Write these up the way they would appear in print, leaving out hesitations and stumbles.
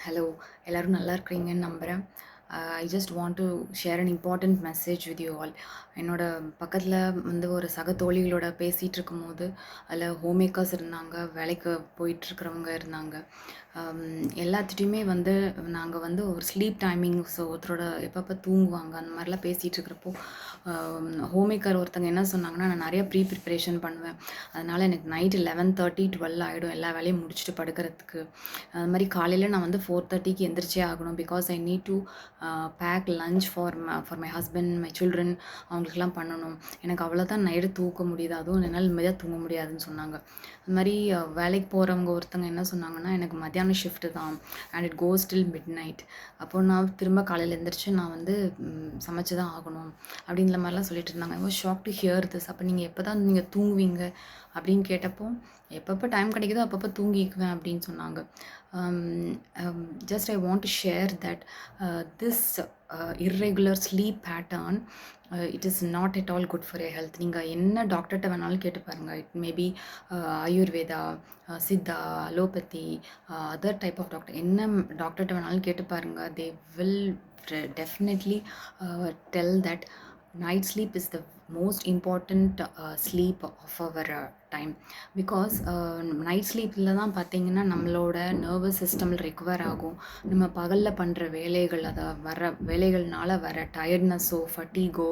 Hello, எல்லாரும் நல்லா இருக்கிறீங்கன்னு நம்புறேன். I just want to share an important message with you all. என்னோட பக்கத்தில வந்து ஒரு சக தோழிகளோட பேசிகிட்டு இருக்கும்போது, அதில் ஹோம் மேக்கர்ஸ் இருந்தாங்க, வேலைக்கு போயிட்டுருக்கிறவங்க இருந்தாங்க. எல்லாத்துட்டையுமே வந்து நாங்கள் வந்து ஒரு ஸ்லீப் டைமிங்ஸ் ஒருத்தரோட எப்பப்போ தூங்குவாங்க அந்த மாதிரிலாம் பேசிகிட்டு இருக்கிறப்போ, ஹோம் மேக்கர் ஒருத்தங்க என்ன சொன்னாங்கன்னா, நான் நிறைய ப்ரிப்பரேஷன் பண்ணுவேன். அதனால் எனக்கு நைட்டு 11:30, 12 ஆகிடும் எல்லா வேலையும் முடிச்சுட்டு படுக்கிறதுக்கு. அது மாதிரி காலையில் நான் வந்து 4:30க்கு எந்திரிச்சே ஆகணும். Because I need to pack lunch for my husband, my children, அவங்களுக்குலாம் பண்ணணும். எனக்கு அவ்வளோதான் நைட்டு தூக்க முடியுது, அதுவும் என்னால் நிம்மதியாக தூங்க முடியாதுன்னு சொன்னாங்க. அது மாதிரி வேலைக்கு போகிறவங்க ஒருத்தங்க என்ன சொன்னாங்கன்னா, எனக்கு மத்தியானம் ஷிஃப்ட்டு தான் and it goes till mid night. அப்போ நான் திரும்ப காலையில் எழுந்திரிச்சு நான் வந்து சமைச்சு தான் ஆகணும் அப்படின்ற மாதிரிலாம் சொல்லிட்டு இருந்தாங்க. I was shock to hear this. அப்போ நீங்கள் எப்போ தான் நீங்கள் தூங்குவீங்க அப்படின்னு கேட்டப்போ, எப்பப்போ டைம் கிடைக்குதோ அப்பப்போ தூங்கிக்குவேன் அப்படின்னு சொன்னாங்க. Just I want to share that this irregular sleep pattern, it is not at all good for your health. நீங்கள் என்ன டாக்டர்கிட்ட வேணாலும் கேட்டு பாருங்கள். It maybe Ayurveda, Siddha, allopathy, other type of doctor, என்ன டாக்டர்கிட்ட வேணாலும் கேட்டு பாருங்கள். They will definitely tell that night sleep is the most important sleep of our time. Because night ஸ்லீப்பில் தான் பார்த்திங்கன்னா நம்மளோட நர்வஸ் சிஸ்டமில் ரெக்கவர் ஆகும். நம்ம பகலில் பண்ணுற வேலைகள், அதை வர வேலைகள்னால வர டயர்ட்னஸோ ஃபட்டீகோ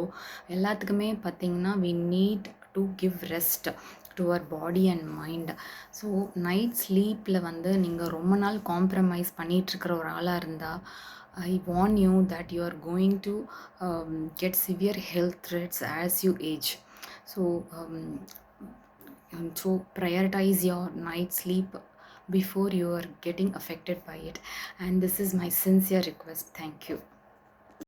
எல்லாத்துக்குமே பார்த்திங்கன்னா we need to give rest to our body and mind. So night ஸ்லீப்பில் வந்து நீங்கள் ரொம்ப நாள் காம்ப்ரமைஸ் பண்ணிகிட்ருக்கிற ஒரு ஆளாக இருந்தால், I warn you that you are going to get severe health threats as you age. So, so prioritize your night sleep before you are getting affected by it. And this is my sincere request. Thank you.